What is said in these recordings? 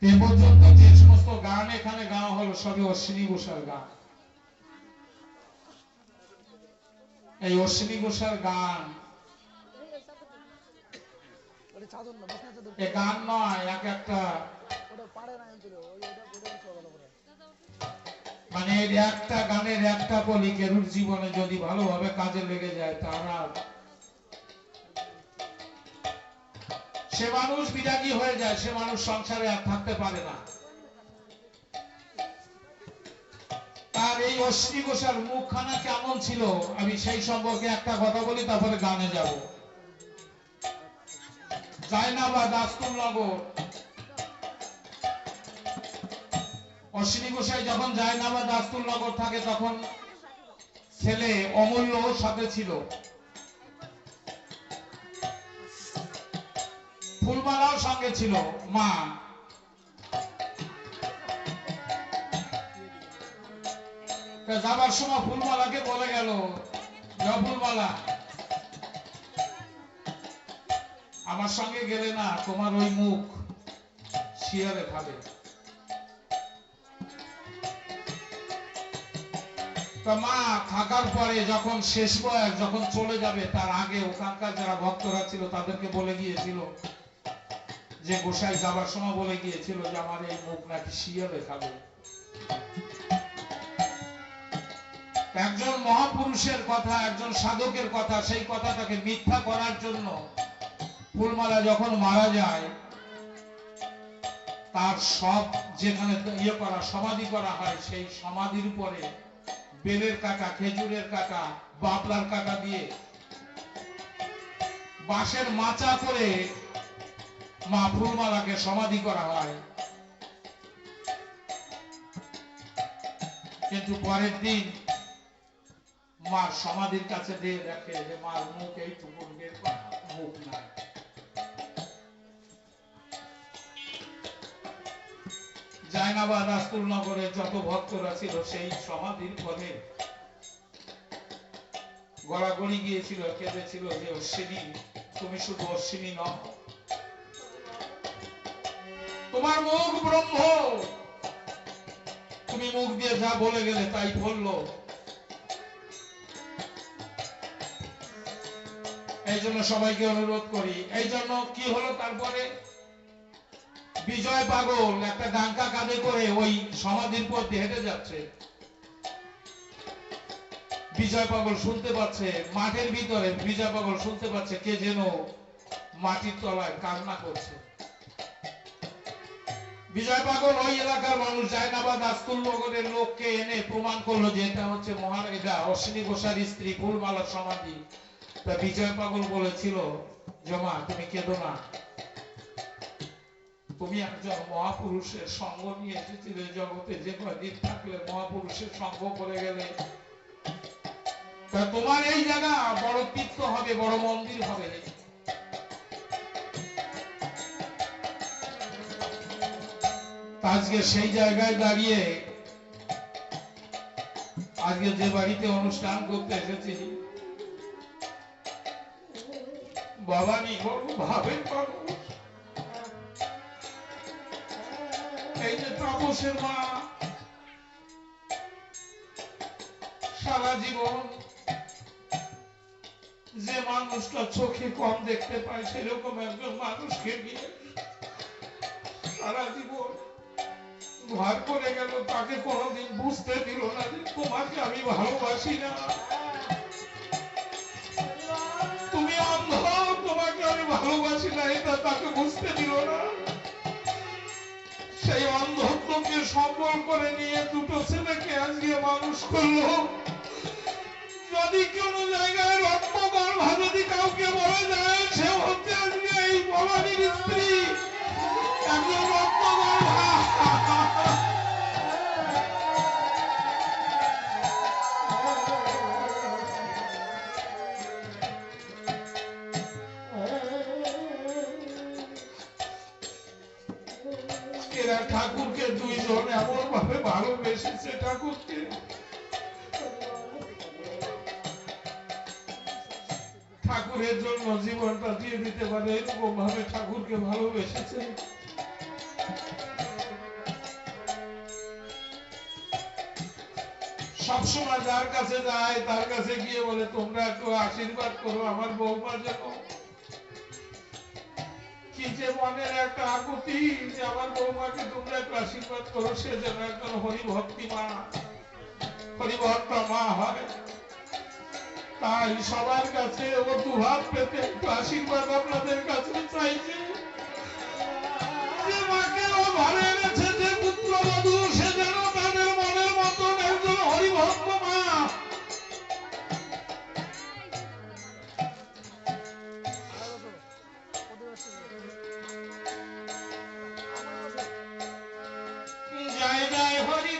এ পর্যন্ত যে সমস্ত গান এখানে গাওয়া হলো সবই অশ্বিনী ঘোষাল গান। এই অশ্বিনী ঘোষাল গান এ গান নয়, এক একটা মানে একটা গানের একটা কলি কেরুর জীবনে যদি ভালোভাবে কাজে লেগে যায় তারা সে মানুষ বিরাগী হয়ে যায়, সে মানুষ সংসারে আর থাকতে পারে না। তার এই অশ্বিনী ঘোষাল মুখখানা কেমন ছিল আমি সেই সম্পর্কে একটা কথা বলি, তারপরে গানে যাব। জায়নাবাদ আস্তুলনগর, অশ্বিনী গোসাই যখন জায়নাবাদ আস্তুলনগর থাকে তখন ছেলে অমূল্য সাথে ছিল, ফুলমালাও সঙ্গে ছিল। মা যাবার সময় ফুলমালাকে বলে গেল, ফুলমালা আমার সঙ্গে গেলে না তোমার ওই মুখ শিয়ালে খাবে। মা থাকার পরে যখন শেষ বয়স, যখন চলে যাবে তার আগে ওখানকার যারা ভক্তরা ছিল তাদেরকে বলে গিয়েছিল যে গোসাই যাবার সময় বলে গিয়েছিল যে আমার এই মুখ নাকি শিয়ালে খাবে। একজন মহাপুরুষের কথা, একজন সাধকের কথা, সেই কথাটাকে মিথ্যা করার জন্য ফুলমালা যখন মারা যায় তার সব যেখানে করা সমাধি করা হয় সেই সমাধির উপরে বেলের কাটা, খেজুরের কাটা, বাবলার কাটা দিয়ে বাঁশের মাচা করে মা ফুলমালাকে সমাধি করা হয়। কিন্তু পরের দিন মার সমাধির কাছে দিয়ে দেখে যে মার মুখ এইটুকু, মুখ নাই। জায়নাবাদ আস্তুলনগরে যত ভক্তরা ছিল সেই সমাধির পরে গড়াগড়ি গিয়েছিল, কেঁদেছিল যে অশ্বিনী তুমি শুধু অশ্বিনী নও, তোমার মুখ ব্রহ্ম, তুমি মুখ দিয়ে যা বলে গেলে তাই বললো। এই জন্য সবাইকে অনুরোধ করি। এই জন্য কি হলো তারপরে বিজয় পাগল একটা ডাঙ্কা কাঁধে করে ওই সমাধির পর দিয়ে হেঁটে যাচ্ছে। বিজয় পাগল শুনতে পাচ্ছে মাঠের ভিতরে, বিজয় পাগল শুনতে পাচ্ছে কে যেন মাটির তলায় কান্না করছে। বিজয় পাগল ওই এলাকার মানুষ জায়নাবাদ আস্তুলনগরের লোককে এনে প্রমাণ করলো যে এটা হচ্ছে এটা অশ্বিনী ঘোষার স্ত্রী ফুলমালার সমাধি। তা বিজয় পাগল বলেছিল জমা তুমি কেঁদো না, তুমি একজন মহাপুরুষের সঙ্গ নিয়ে এসেছিলে জগতে, যে কদিন থাকলে মহাপুরুষের সঙ্গ করে গেলে তা তোমার এই জায়গা বড় তীর্থ হবে, বড় মন্দির হবে। আজকে সেই জায়গায় দাঁড়িয়ে আজকে যে বাড়িতে অনুষ্ঠান করতে এসেছি ভবানী বড় ভাবের মানুষ, এই যে তাপসের মা সারা জীবন যে মানুষটা চোখে কম দেখতে পায় সেরকম একজন মানুষকে নিয়ে সারা জীবন ঘর করে গেল, তাকে কোনোদিন বুঝতে দিল না যে তোমাকে আমি ভালোবাসি না, তুমি অন্ধ, তোমাকে আমি ভালোবাসি না, এটা তাকে বুঝতে দিল না। সেই অন্ধত্বকে সম্বল করে নিয়ে দুটো ছেলেকে আজকে মানুষ করলো। যদি কোনো জায়গায় রত্নগর্ভা যদি কাউকে বলা যায় সে হচ্ছে আজকে এই ভবানীর স্ত্রী, একজন রত্নগর্ভা। এরা ঠাকুরকে দুইজন এমন ভাবে ভালোবেসেছে, ঠাকুরকে ঠাকুরের জন্য জীবনটা দিয়ে দিতে পারে এরকম ভাবে ঠাকুরকে ভালোবেসেছে। সবসময় যার কাছে যায় তার কাছে গিয়ে বলে তোমরা একটু আশীর্বাদ করো আমার বৌমার জন্য। কি যে মনের একটা আকুতি যে আমার বৌমাকে তোমরা একটু আশীর্বাদ করো, সে যেন একজন হরিভক্তি মা, হরিভক্ত মা হয়। তাই সবার কাছে ও দুহাত পেতে একটু আশীর্বাদ আপনাদের কাছে চাইছে। যে মাকে ও ঘরে এনেছে, যে পুত্রবধূ, সে যেন তাদের মনের মতন একজন হরিভক্ত মা। জয় জয় হরি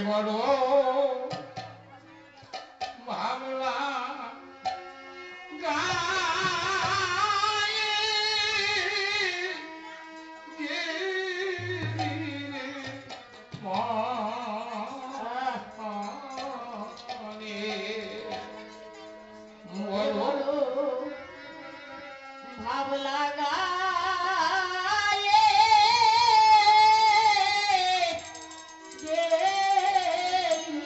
বড় ভাবলা গায়ে গেলি রে মনে, বড় ভাবলা গায়ে গেলি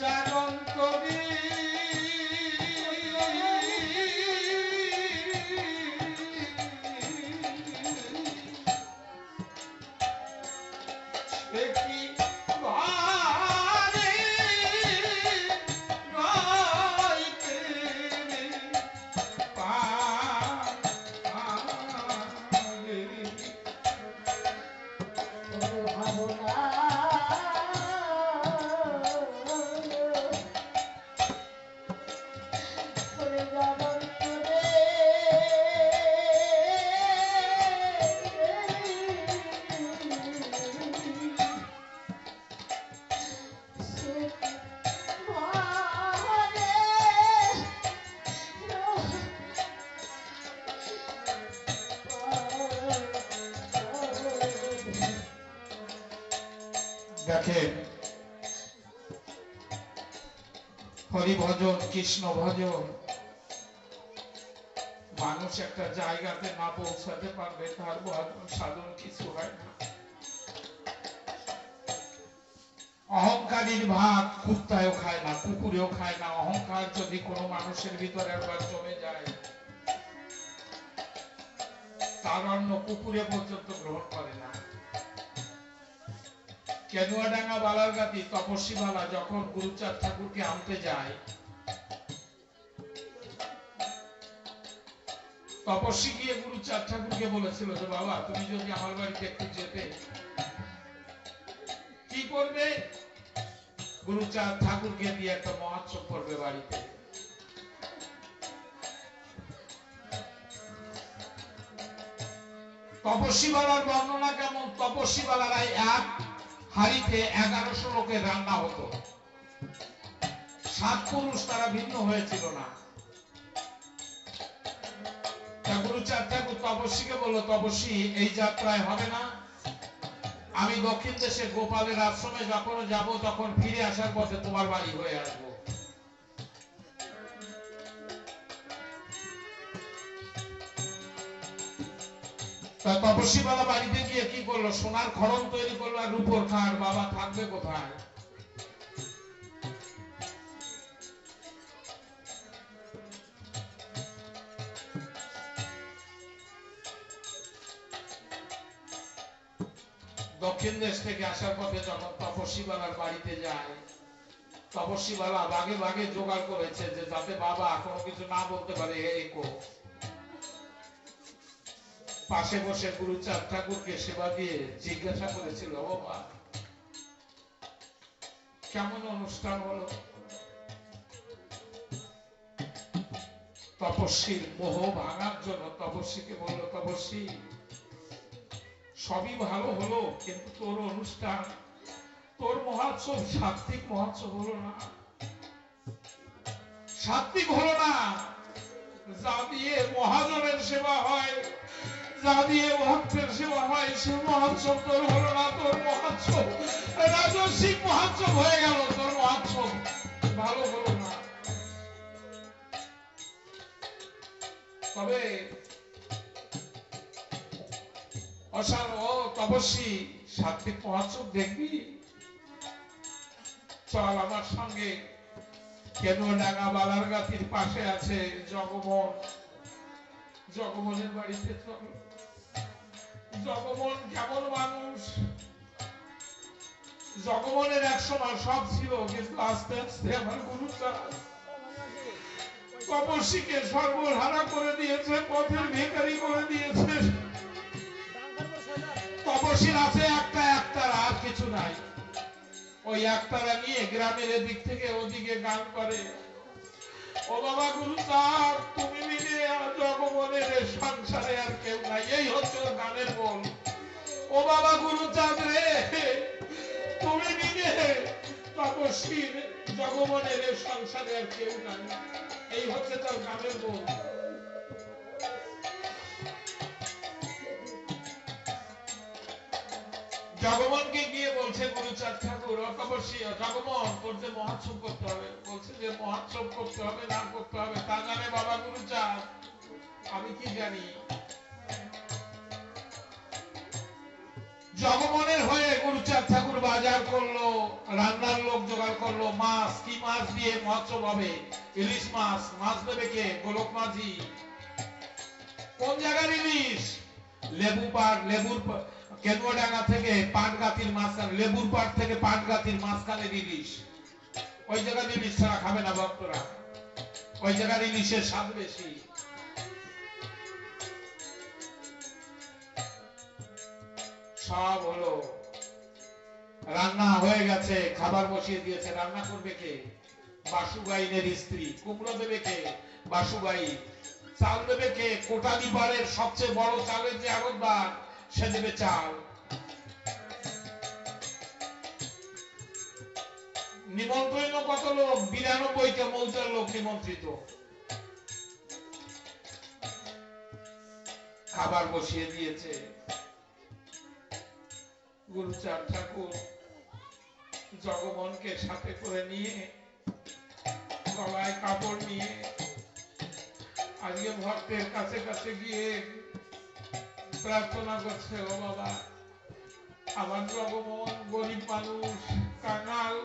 জাগন্তরী দেখেন হরি ভজন কৃষ্ণ ভজন মানুষ একটা জায়গাতে না পৌঁছাতে পারবে তার সাধন কিছু হয় না। অহংকারীর ভাত কুত্তায়ও খায় না, কুকুরেও খায় না। অহংকার যদি কোনো মানুষের ভিতরে একবার জমে যায় তার অন্য কুকুরে পর্যন্ত গ্রহণ করে না। কেনুয়াডাঙ্গা বালারগাতি তপস্বী বালা যখন গুরুচাঁদ ঠাকুরকে আনতে যায়, তপস্বী গিয়ে গুরুচাঁদ ঠাকুরকে বলেছিল যে বাবা তুমি যদি আমার বাড়িতে একটু যেতে কি করবে? গুরুচাঁদ ঠাকুরকে দিয়ে একটা মহোৎসব করবে বাড়িতে। তপস্বী বালার বর্ণনা কেমন? তপস্বী বালারাই এক হাড়িতে 1100 লোকের রান্না হতো। 7 পুরুষ তারা ভিন্ন হয়েছিল না। গুরুচাঁদ ঠাকুর তপস্বীকে বলল, তপস্বী এই যাত্রায় হবে না, আমি দক্ষিণ দেশে গোপালের আশ্রমে যখন যাব তখন ফিরে আসার পথে তোমার বাড়ি হয়ে আসবো। তপস্বী বাবা বাড়িতে গিয়ে কি করলো? সোনার খড়ম তৈরি করলো আর রূপোর খাট। বাবা থাকবে কোথায়? দক্ষিণ দেশ থেকে আসার পথে যখন তপস্বী বাবার বাড়িতে যায়, তপস্বী বাবা ভাগে ভাগে জোগাড় করেছে যে যাতে বাবা কোনো কিছু না বলতে পারে। একো পাশে বসে গুরুচাঁদ ঠাকুরকে সেবা দিয়ে জিজ্ঞাসা করেছিল, বাবা কেমন অনুষ্ঠান হলো? তপস্বীর মোহ ভাঙার জন্য তপস্বীকে বলল, তপস্বী সবই ভালো হলো, কিন্তু তোর অনুষ্ঠান, তোর মহোৎসব সাত্বিক মহোৎসব হলো না। সাত্বিক হলো না। যা দিয়ে মহাজনের সেবা হয়, যা দিয়ে ভক্তের সেবা হয়, সে মহোৎসব তোর হলো না। তোর মহোৎসব রাজস্বিক মহোৎসব হয়ে গেল, তোর মহোৎসব ভালো হলো না। তবে তপস্বী সাত্বিক মহোৎসব দেখবি? চল আমার সঙ্গে। কেনুয়াডাঙ্গা বালারগাতির পাশে আছে জগমোহন, জগমোহনের বাড়িতে চল। জগমোহন কেমন মানুষ? জগমোহনের একসময় সব ছিল, কিন্তু আস্তে আস্তে আমার গুরুচাঁদ তপস্বীকে সর্বহারা করে দিয়েছে, পথের ভিখারি করে দিয়েছে। তপস্বীর আছে একটারা, আর কিছু নাই। ওই একটারা নিয়ে গ্রামের এদিক থেকে ওদিকে গান করে, ও বাবা গুরুচাঁদ তুমি মিলে জগমোহনের সংসারে আর কেউ নাই। এই হচ্ছে ওর গানের বল। ও বাবা গুরুচাঁদ রে, তুমি মিলে তপস্বীর জগমোহনের সংসারে আর কেউ নাই। এই হচ্ছে তার গানের বল। জগমোহনকে গিয়ে বলছে গুরুচাঁদ ঠাকুর, তপস্বী জগমোহন তোর যে মহোৎসব করতে হবে। বলছে যে মহোৎসব করতে হবে না করতে হবে তা জানে বাবা গুরুচাঁদ, আমি কি জানি? জগমনের হয়ে গুরুচাঁদ ঠাকুর বাজার করলো, রান্নার লোক জোগাড় করলো, মাছ কি মাছ দিয়ে মহোৎসব হবে, ইলিশ মাছ। মাছ দেবে কে? গোলক মাঝি। কোন জায়গার ইলিশ? লেবুর কেন্দুয়াডাঙ্গা থেকে পাটগাতির মাঝখানে, লেবুর পাট থেকে পাটগাতির মাঝখানের ইলিশ। ওই জায়গার ইলিশ ছাড়া খাবে না ভক্তরা, ওই জায়গার ইলিশের স্বাদ বেশি। সব হলো, রান্না হয়ে গেছে, খাবার বসিয়ে দিয়েছে। রান্না করবে কে? বাসুগাইনের স্ত্রী। কুমড়ো দেবে কে? বাসুগাই। চাল দেবে কে? কোটালি পাড়ের সবচেয়ে বড় চালের যে আড়তদার, সে দেবে চাল। নিমন্ত্রণ কত লোক? 92টা মৌজার লোক নিমন্ত্রিত। খাবার বসিয়ে দিয়েছে। গুরুচাঁদ ঠাকুর জগমনকে সাথে করে নিয়ে, গলায় কাপড় নিয়ে আজকে ভক্তের কাছে কাছে গিয়ে প্রার্থনা করছে, ও বাবা, আমার জগমন গরিব মানুষ, কাঙাল।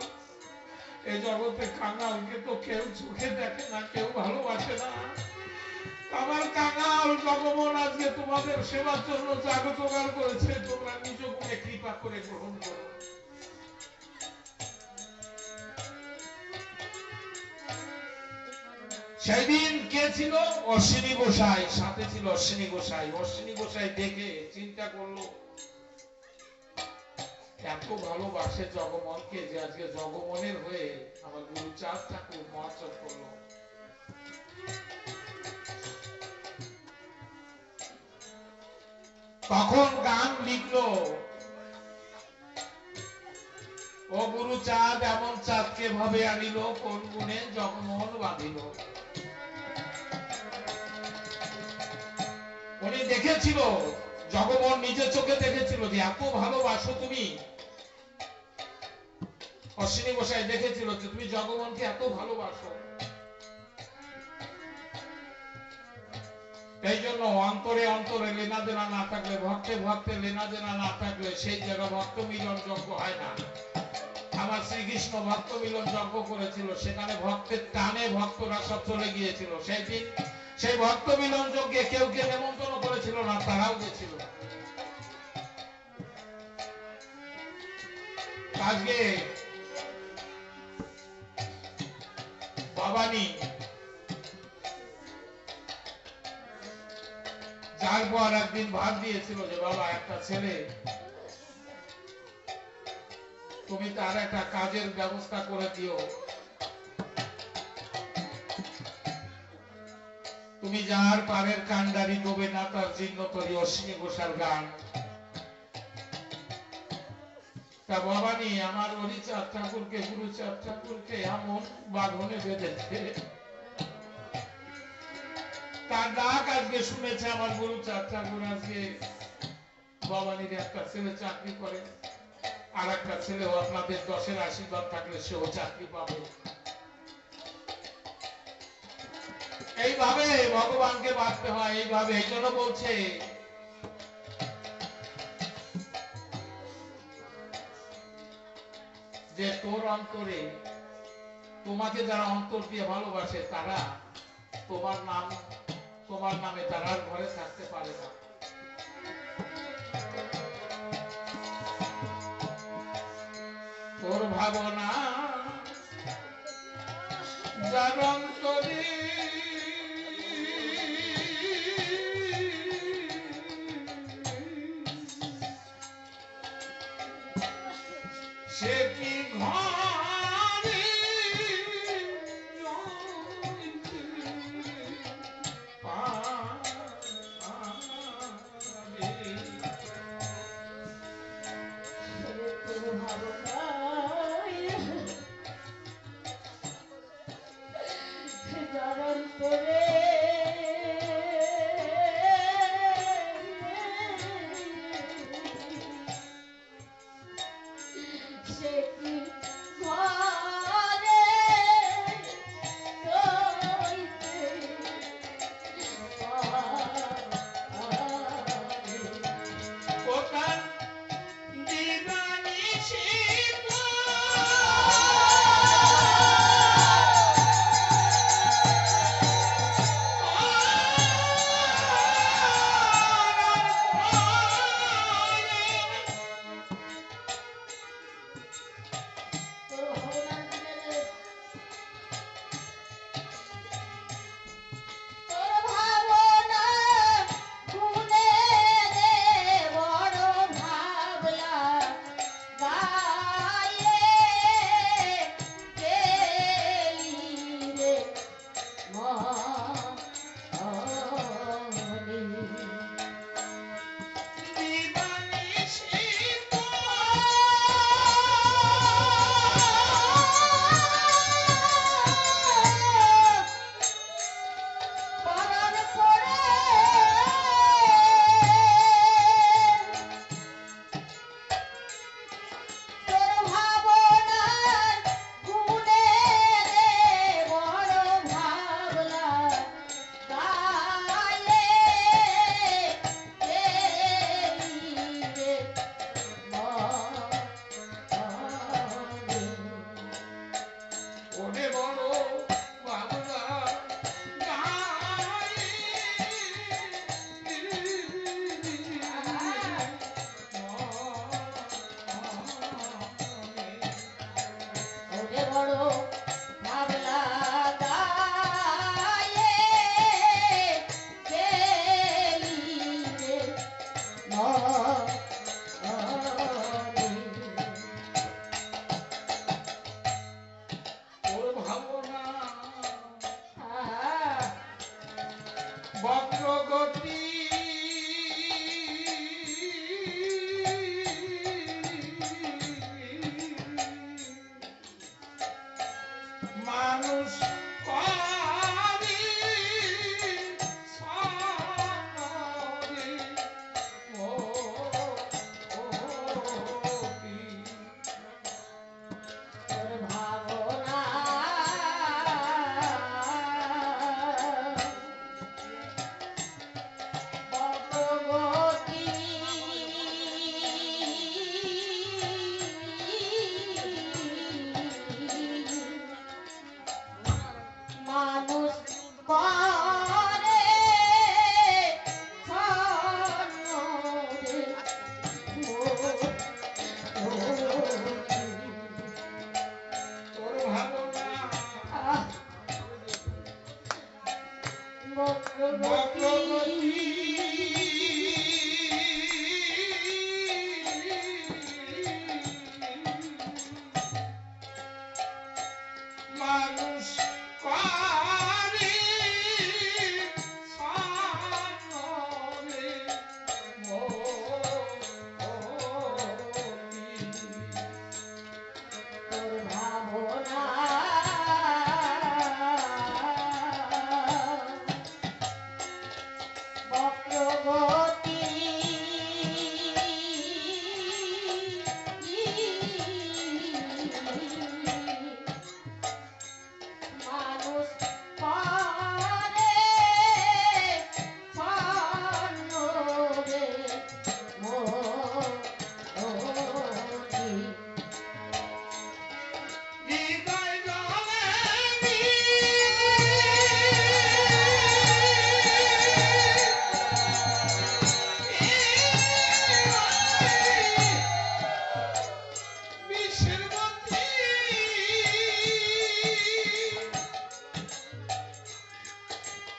এই জগতে কাঙালকে তো কেউ চোখে দেখে না, কেউ ভালোবাসে না। আমার কাঙাল জগমন আজকে তোমাদের সেবার জন্য জাগজোগাড় করেছে, তোমরা নিজ গুণে কৃপা করে গ্রহণ করো। সেদিন কে ছিল? অশ্বিনী গোসাই। সাথে ছিল অশ্বিনী গোসাই। অশ্বিনী গোসাই দেখে চিন্তা করলো, এত ভালোবাসে জগমনকে যে আজকে জগমনের হয়ে আমার গুরুচাঁদ ঠাকুর মহোৎসব করলো। তখন গান লিখলো, ও গুরুচাঁদ এমন চাঁদকে ভাবে আনিল, কোন গুণে জগমোহন বাঁধিল। উনি দেখেছিল, জগমোহন নিজের চোখে দেখেছিল যে এত ভালোবাসো তুমি। অশ্বিনী গোসাই দেখেছিল যে তুমি জগমোহনকে এত ভালোবাসো। এই জন্য অন্তরে অন্তরে লেনা দেনা না থাকলে, ভক্তে ভক্তে লেনা দেনা না থাকলে সেই জায়গা ভক্ত মিলন যজ্ঞ হয় না। আমার শ্রীকৃষ্ণ ভক্ত মিলন যজ্ঞ করেছিল, সেখানে ভক্তের টানে ভক্তরা সব চলে গিয়েছিল। সেই দিন সেই ভক্ত মিলন যজ্ঞে কেউ কে নেমন্তন্ন করেছিল না, তারাও গেছিল। আজকে বাবানি, যার পর একদিন ভাত দিয়েছিল যে বাবা, একটা ছেলে, তুমি তার একটা কাজের ব্যবস্থা করে দিও। তুমি যার পারের কান্ডারি ডোবে না তার চিহ্ন তরি, অশ্বিনী ঘোষার গান। তা বাবানি আমার হরিচাঁদ ঠাকুরকে, গুরুচাঁদ ঠাকুরকে এমন বাঁধনে বেঁধেছে, তার ডাক আজকে শুনেছে আমার গুরুচাঁদ ঠাকুর। আজকে বাবানির একটা ছেলে চাকরি করে, আর একটা ছেলেও আপনাদের 10-এর আশীর্বাদ থাকলে সেও চাকরি পাবে। এইভাবে ভগবানকে বাঁচতে হয়, এইভাবে। এই জন্য বলছে, যে তোর অন্তরে, তোমাকে যারা অন্তর দিয়ে ভালোবাসে তারা তোমার নামে তারা আর ঘরে থাকতে পারে না। তোর ভাবনা যার অন্তরে, সে কি ঘরে মানুষ করি সনরে মোহতি। তোর ভাবনা ভগবতী মানুষ করে সনরে তোর ভাবনা ভগবতী মানুষ করে সনরে মোহতি। তোর ভাবনা বক্রবতী মানুষ করে সনরে মোহতি। হৃদয় জলে বিশ্বের মধ্যে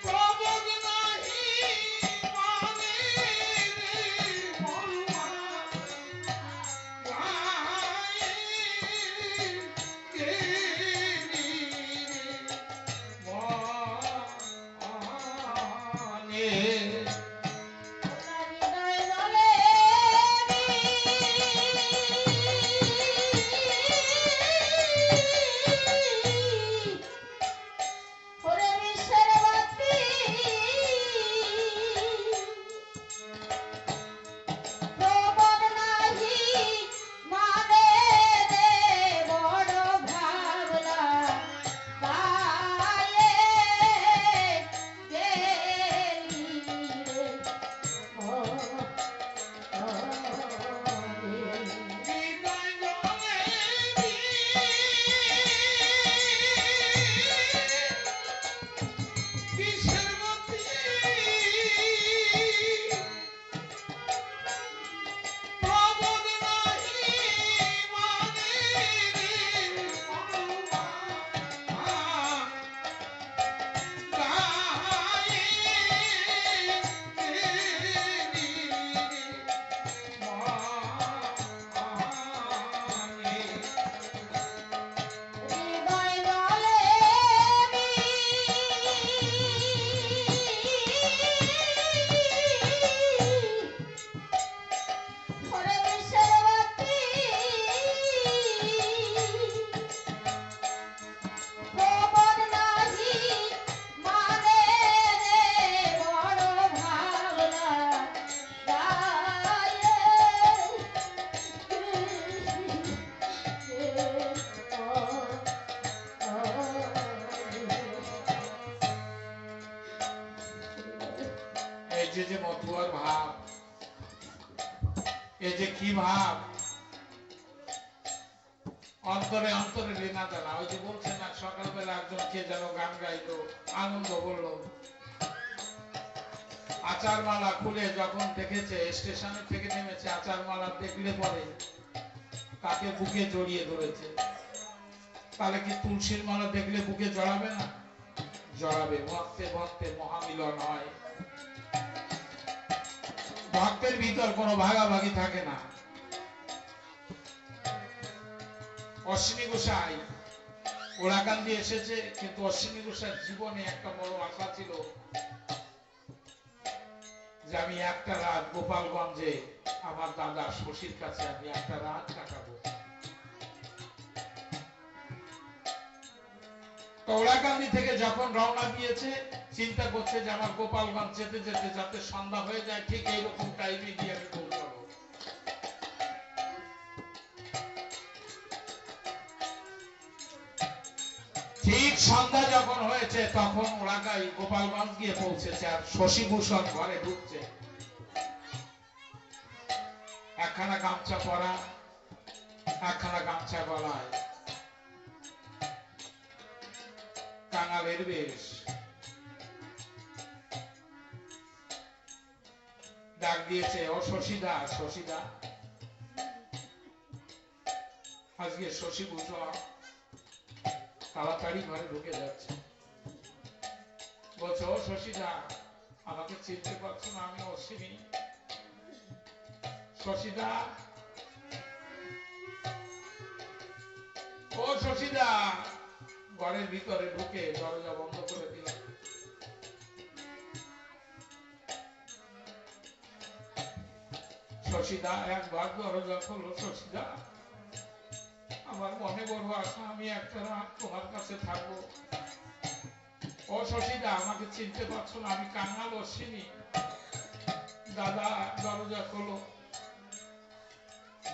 প্রবোধ নাহি মানে রে মরুমা গায়ে গেলি রে মানে। হৃদয় জলে ওরে বিশ্বের বাতি প্রবোধ নাহি মানে রে বড় ভাবনা গায়ে গেলি রে হৃদয় জলে বিশ্বের মধ্যে প্রবোধ নাহি মানে রে মরুমা গায়ে গেলি রে মানে। হৃদয় জলে ওরে বিশ্বের বাতি প্রবোধ নাহি মানে রে বড় ভাবনা গায়ে এই যে মতুয়ার ভাব, এই যে কি ভাব, অন্তরে অন্তরে লীনা জানা। ওই যে বলছে না সকালবেলা একজন কে যেন গান গাইলো, আনন্দ বললো, আচার মালা খুলে যখন দেখেছে স্টেশনের থেকে নেমেছে, আচার মালা দেখলে পরে তাকে বুকে জড়িয়ে ধরেছে। তাহলে কি তুলসীর মালা দেখলে বুকে জড়াবে না? জড়াবে। ভক্তে ভক্তে মহামিলন হয়। ভক্তের ভিতর কোনো ভাগাভাগি থাকে না। অশ্বিনী গোসাই ওরাকান দিয়ে এসেছে, কিন্তু অশ্বিনী গোসাইর জীবনে একটা বড় আশা ছিল যে আমি একটা রাত গোপালগঞ্জে আমার দাদা শশীর কাছে আমি একটা রাত কাটাবো। কৌড়াকান্দি থেকে যখন রওনা দিয়েছে, চিন্তা করছে যে আমার গোপালগঞ্জ যেতে যেতে যাতে সন্ধ্যা হয়ে যায়, ঠিক এইরকম টাইমে গিয়ে আমি পৌঁছাবো। ঠিক সন্ধ্যা যখন হয়েছে তখন ওরা গোপালগঞ্জ গিয়ে পৌঁছেছে, আর শশীভূষণ ঘরে ঢুকছে, একখানা গামছা পরা, একখানা গামছা গলায়, কাঙালের বেশ। ডাক দিয়েছে, ও শশীদা, শশীদা। আজকে শশীভূষণ তাড়াতাড়ি ঘরে ঢুকে যাচ্ছে, বলছে, ও শশীদা, আমাকে চিনতে পারছো না? আমি অশ্বিনী। শশীদা, ও শশীদা। ঘরের ভিতরে ঢুকে দরজা বন্ধ করে দিল। শশীদা একবার দরজা খুললো। শশীদা, আমার মনে বড় আশা, আমি একটা রাত তোমার কাছে থাকবো। ও শশীদা, আমাকে চিনতে পারছো না? আমি কাঙাল অশ্বিনী। দাদা, দরজা খোলো।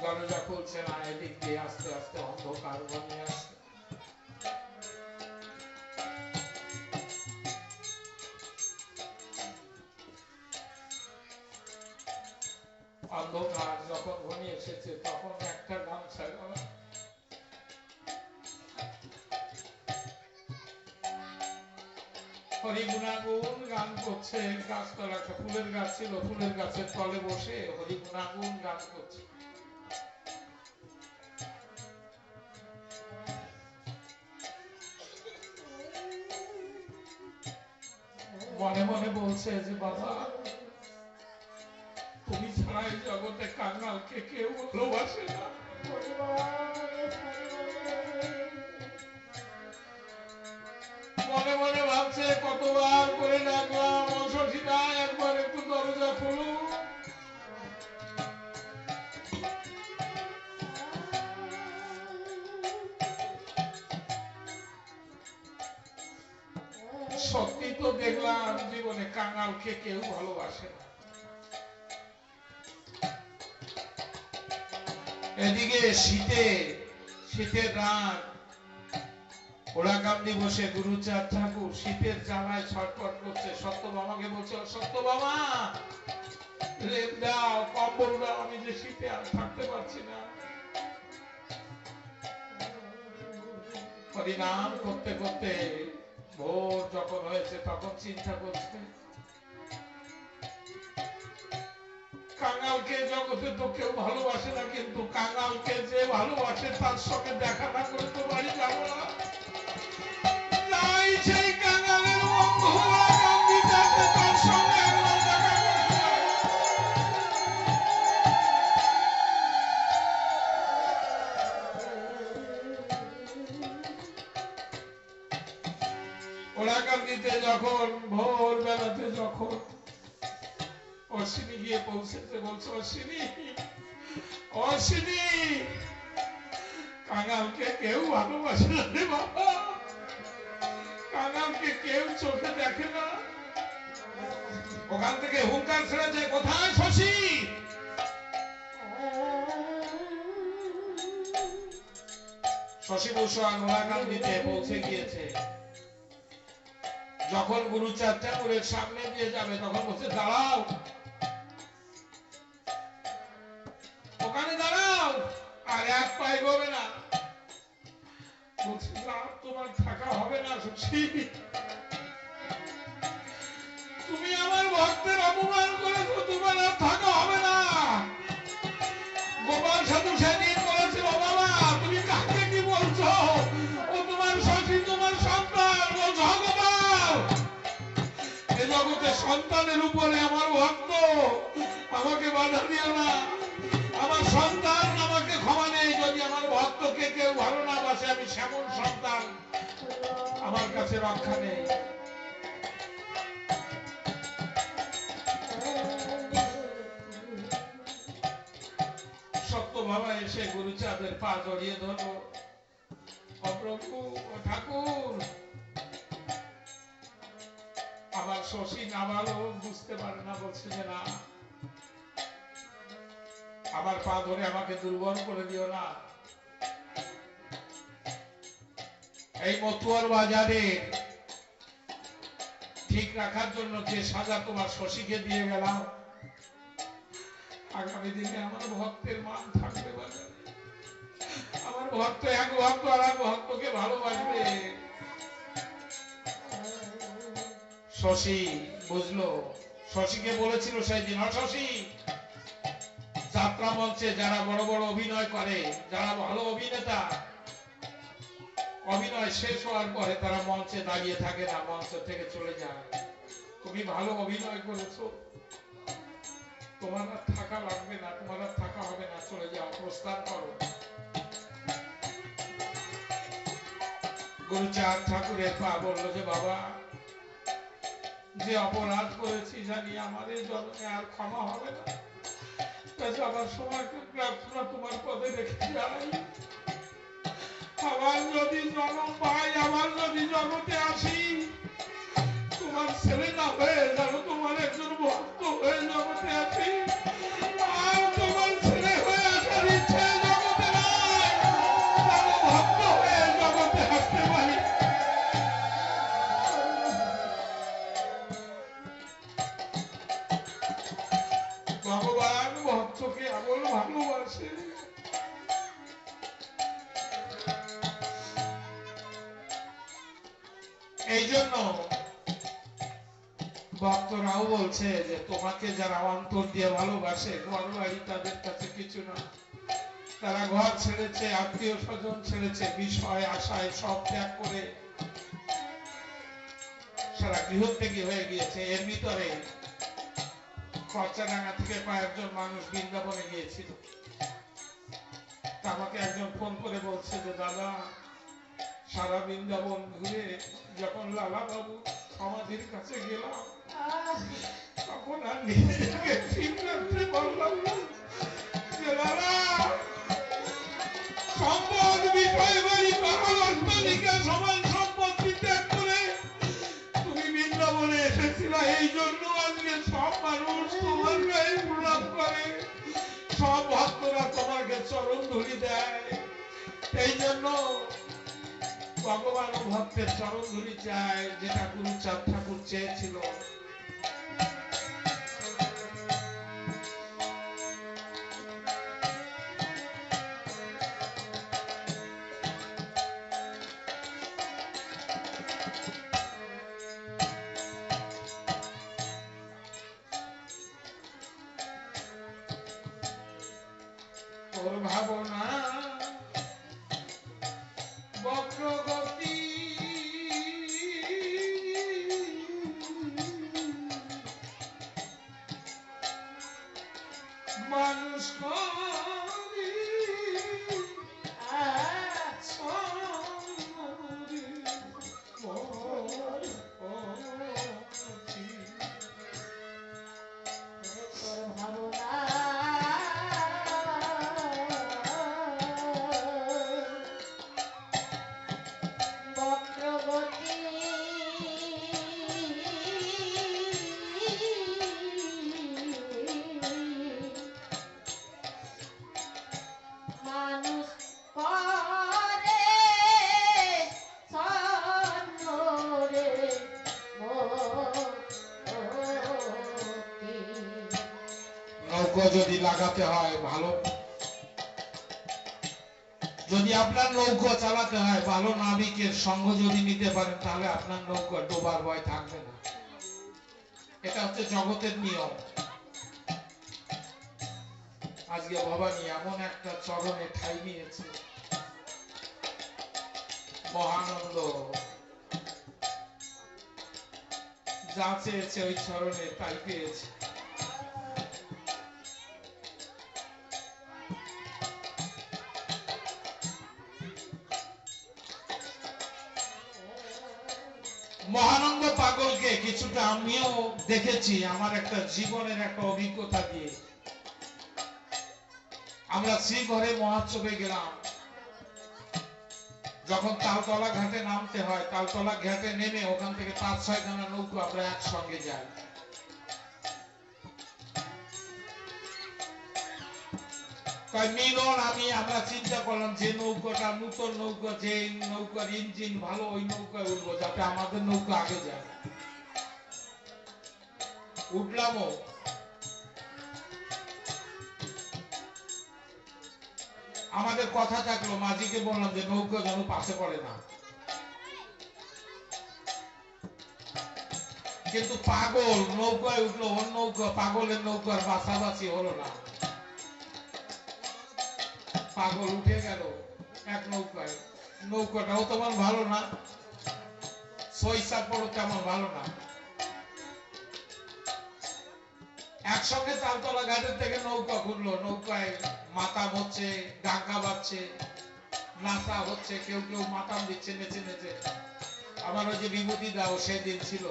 দরজা খুলছে না, এদিক দিয়ে আস্তে আস্তে অন্ধকার ঘনিয়ে আসছে। অন্ধকার যখন ঘনিয়ে এসেছে তখন একটা গামছা গলা, হরিগুণাগুণ গান করছে। গাছতলা একটা ফুলের গাছ ছিল, ফুলের গাছের তলে বসে হরিগুণাগুণ গান করছে। মনে মনে বলছে যে, বাবা, তুমি ছাড়া এই জগতে কাঙালকে কেউ ভালোবাসে না। মনে মনে ভাবছে, কতবার করে ডাকলাম, ও শশীদা, একবার একটু দরজা খুলো। সত্যি তো দেখলাম জীবনে কাঙালকে কেউ ভালোবাসে না। এদিকে শীতের রাত, ওড়াকান্দি বসে গুরুচাঁদ ঠাকুর শীতের জ্বালায় ছটফট করছে। সত্যভামাকে বলছে, সত্যভামা, রেপ দাও, কম্বল দাও, আমি যে শীতে আর থাকতে পারছি না। হরিনাম করতে করতে ভোর যখন হয়েছে তখন চিন্তা করছে, কাঙালকে জগতে তো কেউ ভালোবাসে না, কিন্তু কাঙালকে যে ভালোবাসে তার সঙ্গে দেখা না করে তো বাড়ি যাবো না। তাই সেই কাঙালের বন্ধু ওড়াকান্দিতে আছে, তার সঙ্গে একবার দেখা করতে যাবো। ওড়াকান্দিতে যখন ভোর বেলাতে যখন অশ্বিনী গিয়ে পৌঁছেছে, বলছে, অশ্বিনী, অশ্বিনী, কাঙালকে কেউ ভালোবাসে না রে বাবা, কাঙালকে কেউ চোখে দেখে না। ওখান থেকে হুঙ্কার ছেড়েছে, কোথায় শশী? শশীভূষণ ওড়াকান্দিতে পৌঁছে গিয়েছে। যখন গুরুচাঁদ ঠাকুরের সামনে দিয়ে যাবে তখন বলছে, দাঁড়াও, ওখানে দাঁড়াও, আর এক পায়ে গবে না। বলছে, তোমার থাকা হবে না শশী, তুমি আমার ভক্তের অপমান করেছো, তোমার আর থাকা হবে না। গোপাল সাধু সেদিন বলেছিল, বাবা, তুমি কাকে কি বলছো? ও তোমার শশী, তোমার সন্তান। বলছো, গোপাল, এ জগতে সন্তানের উপরে আমার ভক্ত, আমাকে বাধা দিও না। আমার সন্তান আমাকে ক্ষমা নেই, যদি আমার ভক্তকে কেউ ভালো না বাসে, আমি সেমন সন্তান আমার কাছে রক্ষা নেই। সত্যভামা এসে গুরুচাঁদের পা জড়িয়ে ধরো, ও প্রভু, ও ঠাকুর, শশী না ভালো বুঝতে পারে না, বলছে যে না, আমার পা ধরে আমাকে দুর্বল করে দিও না। এই মতুয়ার বাজারে ঠিক রাখার জন্য যে সাজা তোমার শশীকে দিয়ে গেলাম, আগামী দিনে আমার ভক্তের মান থাকবে বাজারে। আমার ভক্ত এক ভক্ত আর এক ভক্তকে ভালোবাসবে। শশী বুঝলো, শশীকে বলেছিল সেই দিন, শশী, যাত্রা মঞ্চে যারা বড় বড় অভিনয় করে, যারা ভালো অভিনেতা, অভিনয় শেষ হওয়ার পরে তারা মঞ্চে দাঁড়িয়ে থাকে না, মঞ্চ থেকে চলে যায়। তুমি ভালো অভিনয় করেছো, তোমার আর থাকা লাগবে না, তোমার আর থাকা হবে না, চলে যাও, প্রস্থান করো। গুরুচাঁদ ঠাকুরের পা বললো যে বাবা, যে অপরাধ করেছি জানি আমার এই জন্মে আর ক্ষমা হবে না, যাবার সময় প্রার্থনা তোমার পদে রেখে যাই। আবার যদি জন্ম পাই, আবার যদি জগতে আসি, তোমার ছেলে না হয়ে যেন তোমার একজন ভক্ত হয়ে জগতে আসি। আর তোমার ছেলে হয়ে আসার ইচ্ছে জগতে নাই, যেন ভক্ত হয়ে জগতে আসতে পারি। ভগবান ভক্তকে এমন ভালোবাসে, এই জন্য ভক্তরাও বলছে যে তোমাকে যারা অন্তর দিয়ে ভালোবাসে, ঘর বাড়ি তাদের কাছে কিছু না। তারা ঘর ছেড়েছে, আত্মীয় স্বজন ছেড়েছে, বিষয় আশায় সব ত্যাগ করে সারা গৃহত্যাগী হয়ে গিয়েছে। এর ভিতরে খরচাডাঙ্গা থেকে কয়েকজন মানুষ বৃন্দাবনে গিয়েছিল। আমাকে একজন ফোন করে বলছে যে দাদা, সারা বৃন্দাবন ঘুরে যখন লালা বাবু সমাধির কাছে গেলাম, তখন আর নিজেকে ঠিক রাখতে পারলাম না যে লালা, সম্পদ বিষয় বাড়ি পাগল অট্টালিকা সমান সম্পত্তি ত্যাগ করে তুমি বৃন্দাবনে এসেছিলা, এই জন্য আজকে সব মানুষ তোমার গায়ে প্রণাম করে, সব ভক্তরা তোমাকে চরণ ধুলি দেয়। এই জন্য ভগবান ভক্তের চরণ ধুলি চায়, যেটা গুরুচাঁদ ঠাকুর চেয়েছিল। তোর ভাবনা বক্রগতি, মানুষ করি নৌকো যদি লাগাতে হয় ভালো, যদি আপনার নৌকো চালাতে হয় ভালো নাবিকের সঙ্গ যদি নিতে পারেন, তাহলে আপনার নৌকো ডোবার ভয় থাকবে না। এটা হচ্ছে জগতের নিয়ম। আজকে ভবানী এমন একটা চরণে ঠাই নিয়েছে, মহানন্দ যা চেয়েছে ওই চরণে তাই পেয়েছে। মহানন্দ পাগলকে কিছুটা আমিও দেখেছি আমার একটা জীবনের একটা অভিজ্ঞতা দিয়ে। আমরা শ্রীঘরে মহোৎসবে গেলাম, যখন তালতলা ঘাটে নামতে হয়, তালতলা ঘাটে নেমে ওখান থেকে ৫-৬ খানা নৌকো আমরা একসঙ্গে যাই। মিলন আমরা চিন্তা করলাম যে নৌকাটা নতুন নৌকা, যে নৌকার ইঞ্জিন ভালো ওই নৌকায় উঠবো যাতে আমাদের নৌকা আগে যায়। উঠলামও, আমাদের কথা থাকলো, মাঝিকে বললাম যে নৌকা যেন পাশে পড়ে না। কিন্তু পাগল নৌকায় উঠলো, ওর নৌকা, পাগলের নৌকার বাছাবাছি হলো না। পাগল উঠে গেল এক নৌকায়, নৌকাটাও তেমন ভালো না, সৈসাপড়ও তেমন ভালো না। একসঙ্গে তালতলা ঘাটের থেকে নৌকা ঘুরলো, নৌকায় মাথা হচ্ছে, ডাঙ্কা বাজছে, নাচা হচ্ছে, কেউ কেউ মাতাম দিচ্ছে নেচে নেচে। আমার ওই যে বিভূতি দাও সেদিন ছিল,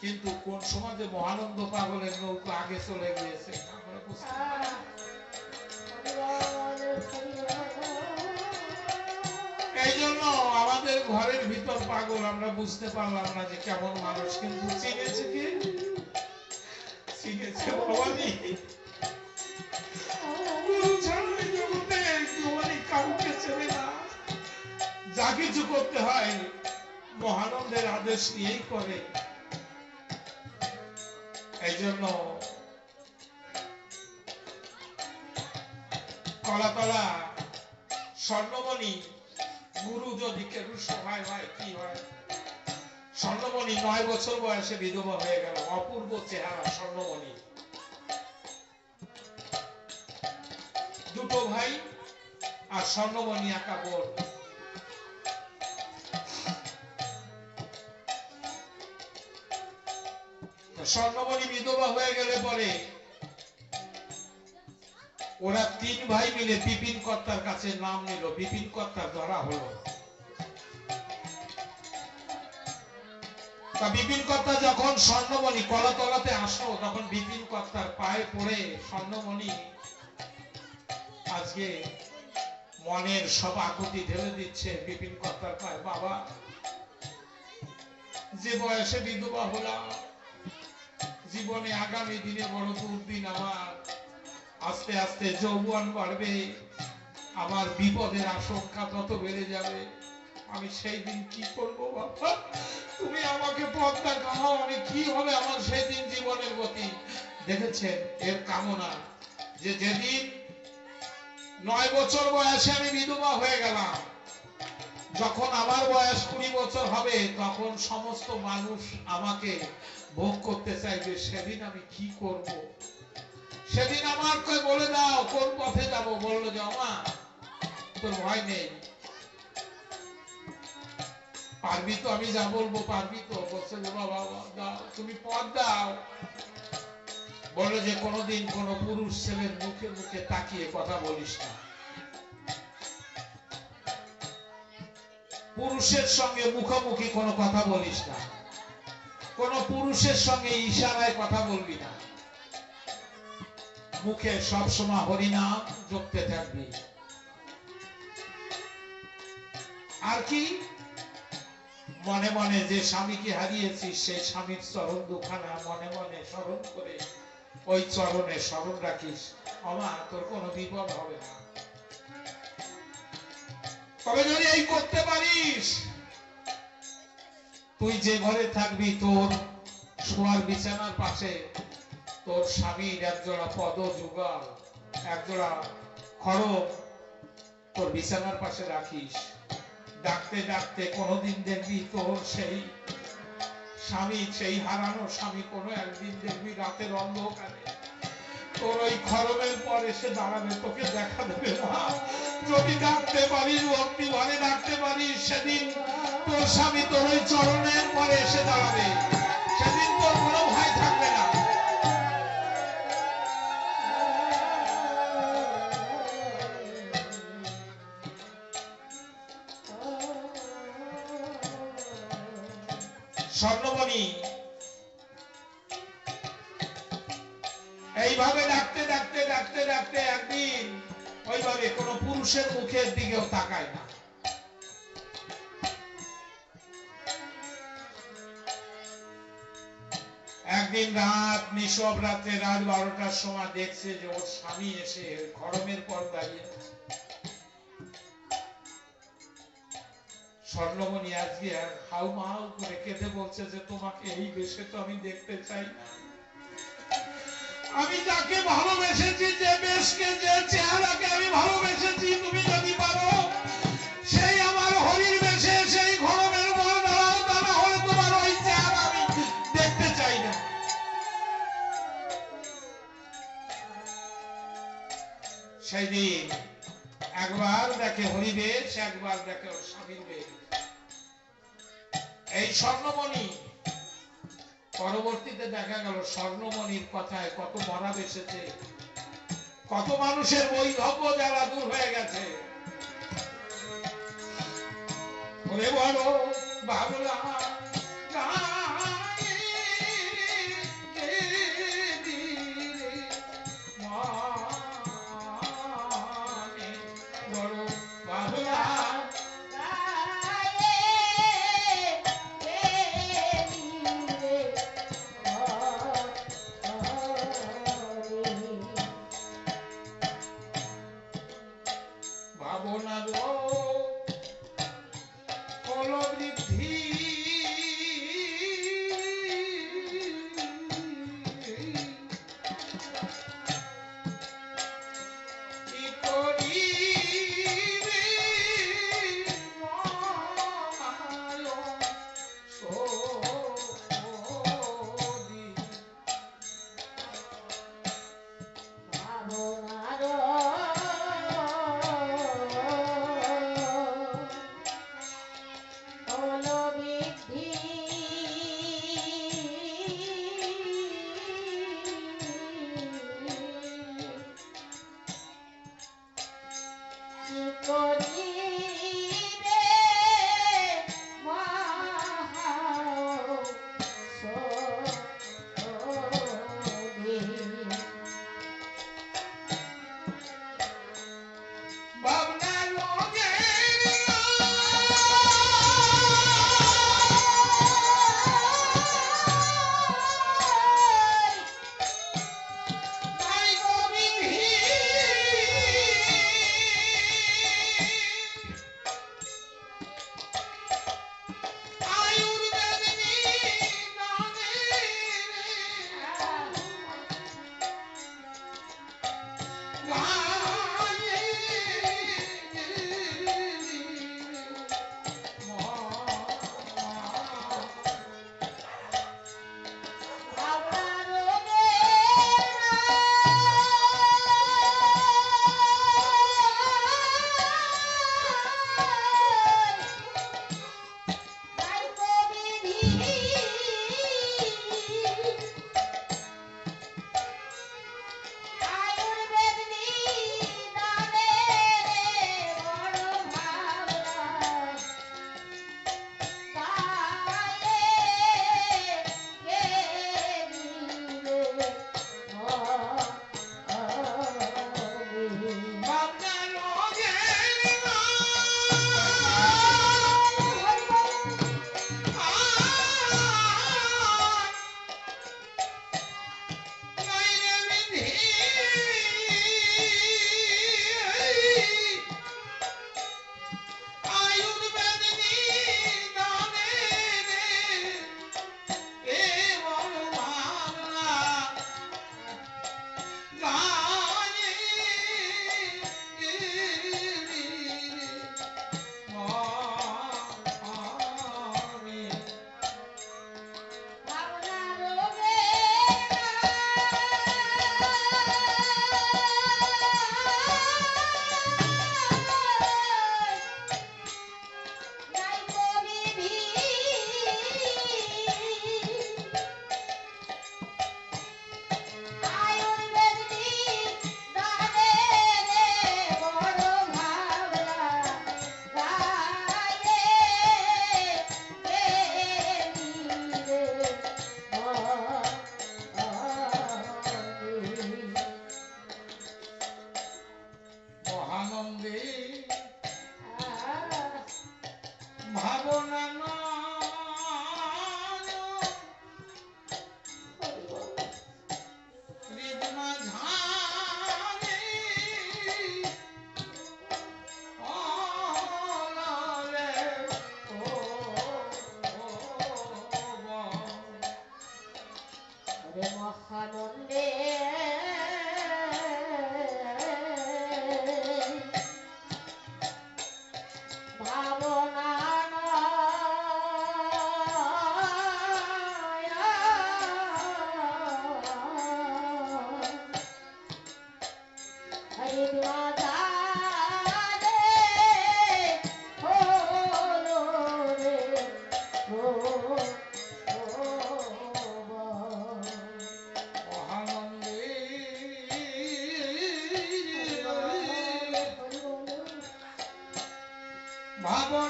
কিন্তু কোন সময় যে মহানন্দ পাগলের নৌকা আগে চলে গিয়েছে আমরা বুঝতে পারি। এই জন্য আমাদের ঘরের ভিতর পাগল, আমরা বুঝতে পারলাম না যে কেমন মানুষ, কিন্তু চিনেছে কি? চিনেছে ভবানী। গুরু ছাড়া এই জগতে ভবানী কাউকে চেনে না। যা কিছু করতে হয় মহানন্দের আদেশ নিয়েই করে। এই জন্য কলাতলা স্বর্ণমণি গুরু যদি কেউ সহায় হয় কি হয়? স্বর্ণমণি ৯ বছর বয়সে বিধবা হয়ে গেল, অপূর্ব চেহারা স্বর্ণমণি। দুটো ভাই আর স্বর্ণমণি একা বোন। স্বর্ণমণি বিধবা হয়ে গেলে পরে ওরা ৩ ভাই মিলে বিপিন কর্তার কাছে নাম নিল, বিপিন কর্তার ধরা হলো। তা বিপিন কর্তা যখন স্বর্ণমণি কলাতলাতে আসলো, তখন বিপিন কর্তার পায়ে পড়ে স্বর্ণমণি আজকে মনের সব আকুতি ঢেলে দিচ্ছে বিপিন কর্তার পায়ে। বাবা, যে বয়সে বিধবা হলাম, জীবনে আগামী দিনে বড় দুর্দিন আমার, আস্তে আস্তে যৌবন বাড়বে, আমার বিপদের আশঙ্কা তত বেড়ে যাবে। আমি সেই দিন কি করবো বাবা? তুমি আমাকে পথ দেখাও, আমি কি হবে আমার সেই দিন জীবনের গতি? দেখেছেন এর কামনা, যে যেদিন ৯ বছর বয়সে আমি বিধবা হয়ে গেলাম, যখন আমার বয়স ২০ বছর হবে, তখন সমস্ত মানুষ আমাকে ভোগ করতে চাইবে। সেদিন আমি কি করব? সেদিন আমাকে বলে দাও কোন পথে যাব। বললো যে মা, তোর ভয় নেই, পারবি তো? আমি যা বলবো পারবি তো? বলছে যে বাবা দাও, তুমি পথ দাও। বললো যে কোনোদিন কোন পুরুষ ছেলের মুখে মুখে তাকিয়ে কথা বলিস না, পুরুষের সঙ্গে মুখোমুখি কোনো কথা বলিস না, কোন পুরুষের সঙ্গে ইশারায় কথা বলবি না, মুখে সবসময় হরিনাম জপতে থাকবি। আর কি? মনে মনে যে স্বামীকে হারিয়েছিস সেই স্বামীর চরণ দুখানা মনে মনে স্মরণ করে ওই চরণে স্মরণ রাখিস, আমা তোর কোনো বিপদ হবে না। তবে যদি এই করতে পারিস, তুই যে ঘরে থাকবি, তোর শোয়ার বিছানার পাশে তোর স্বামীর একজোড়া পদ যুগল, একজোড়া খড়গ তোর বিছানার পাশে রাখিস। ডাকতে ডাকতে কোনোদিন দেখবি তোর সেই স্বামী, সেই হারানো স্বামী কোনো একদিন দেখবি রাতের অন্ধকারে তোর ওই খড়মের পর এসে দাঁড়াবে, তোকে দেখা দেবে না। যদি ডাকতে পারিস, ভক্তি ভরে ডাকতে পারিস, সেদিন তোর স্বামী তোর ওই চরণের পরে এসে দাঁড়াবে, সেদিন তোর কোনো ভয় থাকবে না। স্বর্ণমণি এইভাবে ডাকতে ডাকতে ডাকতে ডাকতে একদিন ওইভাবে কোন পুরুষের মুখের দিকেও তাকায় না, একদিন রাত নিশব রাত্রে রাত 12টার সময় দেখছে যে ওর স্বামী এসে খড়মের পর দাঁড়িয়ে আছে। স্বর্ণমণি আজকে হাউ মাউ করে কেঁদে বলছে যে তোমাকে এই বেশে তো আমি দেখতে চাই না। আমি যাকে ভালোবেসেছি, যে বেশকে, যে চেহারাকে আমি ভালোবেসেছি, তুমি যদি পারো সেই আমার হরির বেশে সেই খড়মের পর দাঁড়াও, তা না হলে তোমার ওই চেহারা আমি দেখতে চাই না। সেই দিন একবার দেখে হরিবেশ, একবার দেখে ওর স্বামীর বেশ। এই স্বর্ণমণি পরবর্তীতে দেখা গেল স্বর্ণমণির কথায় কত মরা বেসেছে, কত মানুষের বৈধব্য যারা দূর হয়ে গেছে। ওরে বড় বাবলা বড় বাবলা ভাবনার হলো বৃদ্ধি, কি করিবে মহায় সোদি।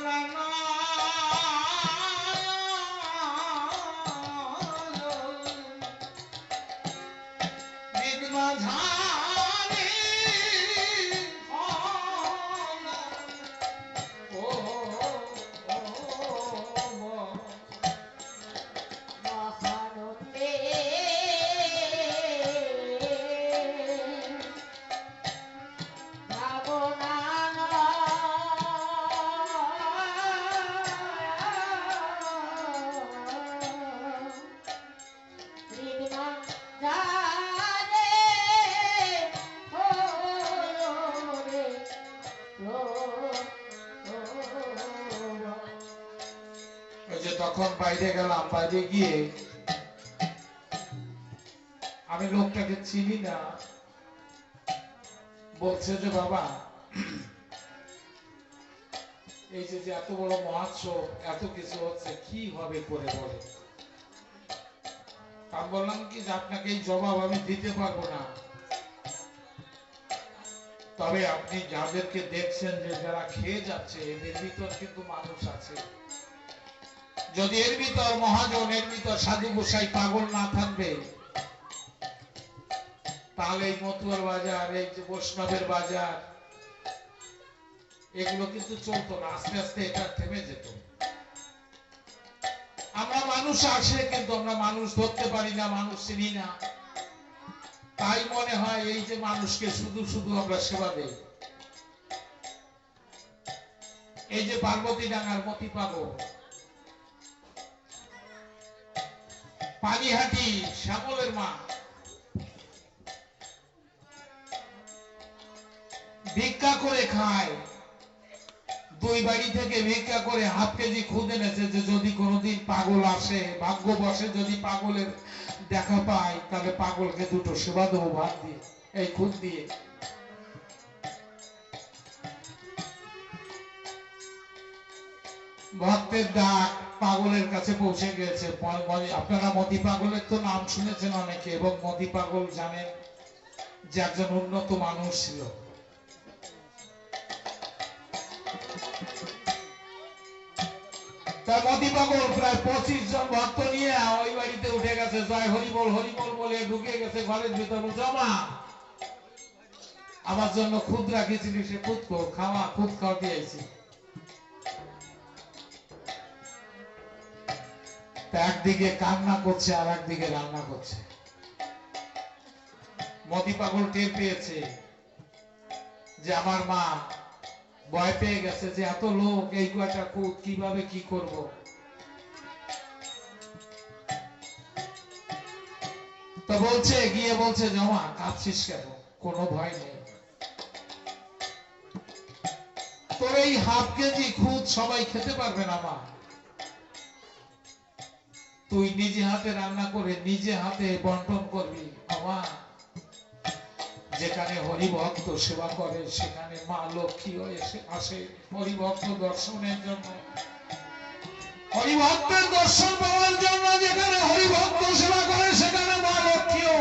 না না মাঝারে ও মহানন্দে ভাবনা হৃদমা যারে ও রে ও ওই যে তখন বাইরে গেলাম, বাইরে গিয়ে আমি লোকটাকে চিনি না, বলছে যে বাবা এই যে এত বড় মহোৎসব, এত কিছু হচ্ছে, কিভাবে করে বলে। আমি বললাম কি যে আপনাকে এই জবাব আমি দিতে পারবো না, তবে আপনি যাদেরকে দেখছেন যে যারা খেয়ে যাচ্ছে, এদের ভিতর কিন্তু মানুষ আছে। যদি এর ভিতর মহাজন, এর ভিতর সাধু গোসাই পাগল না থাকবে, তাহলে এই মতুয়ার বাজার, এই যে বৈষ্ণবের বাজার, এগুলো কিন্তু চলতো না, আস্তে আস্তে এটা থেমে যেত। আমরা মানুষ আসে, কিন্তু আমরা মানুষ ধরতে পারি না, মানুষ চিনি না। তাই মনে হয় এই যে মানুষকে শুধু শুধু আমরা সেবা দেই। এই যে পার্বতী ডাঙ্গার মতি পাগল, পানিহাটি শ্যামলের মা ভিক্ষা করে খায়, দুই বাড়ি থেকে ভিক্ষা করে হাফ কেজি খুদ এনেছে, যে যদি কোনোদিন পাগল আসে, ভাগ্য বসে যদি পাগলের দেখা পায়, তাহলে পাগলকে দুটো সেবা দেবো ভাত দিয়ে, এই খুদ দিয়ে। ভক্তের ডাক পাগলের কাছে পৌঁছে গেছে। আপনারা মতি পাগলের তো নাম শুনেছেন অনেকে, এবং মতি পাগল জানেন যে একজন উন্নত মানুষ ছিল। তার মতি পাগল প্রায় 25 জন ভক্ত নিয়ে ওই বাড়িতে উঠে গেছে, জয় হরিবল হরিবল বলে ঢুকে গেছে ঘরের ভিতর। জমা আমার জন্য খুদ রাখিয়েছিলি, সে খুদ খাওয়া, খুদ খাওয়া দিয়েছি। একদিকে কান্না করছে আর একদিকে রান্না করছে। মতি পাগল টের পেয়েছে যে আমার মা ভয় পেয়ে গেছে, যে এত লোক, এই কয়টা খুদ কিভাবে কি করব। তো বলছে, গিয়ে বলছে, জমা কাঁদছিস কেন, কোনো ভয় নেই, তোর এই হাফ কেজি খুদ সবাই খেতে পারবে না মা, তুই নিজে হাতে রান্না করে নিজে হাতে বন্টন করবি। বাবা, যেখানে হরিভক্ত সেবা করে সেখানে মা লক্ষ্মী আসে হরিভক্ত দর্শনের জন্য, হরিভক্তের দর্শন পাওয়ার জন্য। যেখানে হরিভক্ত সেবা করে সেখানে মা লক্ষ্মীও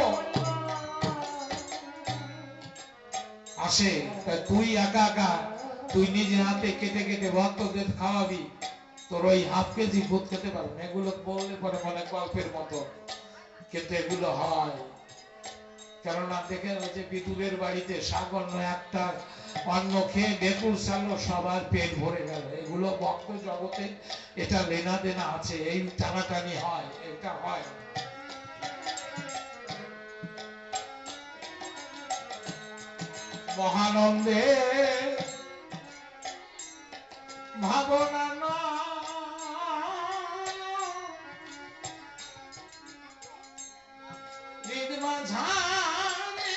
আসে। তাই তুই একা একা, তুই নিজে হাতে কেটে কেটে ভক্তদের খাওয়াবি, তোর ওই হাফ কেজি খুদ খেতে পারবে না। এগুলো বললে পরে মনে গল্পের মতো, কিন্তু এগুলো হয়। কেননা দেখেন, ওই যে বিদুরের বাড়িতে সাগন্য একটা অন্ন খেয়ে ডেকুর চালো, সবার পেট ভরে গেল। এগুলো ভক্ত জগতে এটা লেনা দেনা আছে, এই টানাটানি হয়, এটা হয়। মহানন্দে ভাবনা না মাঝারে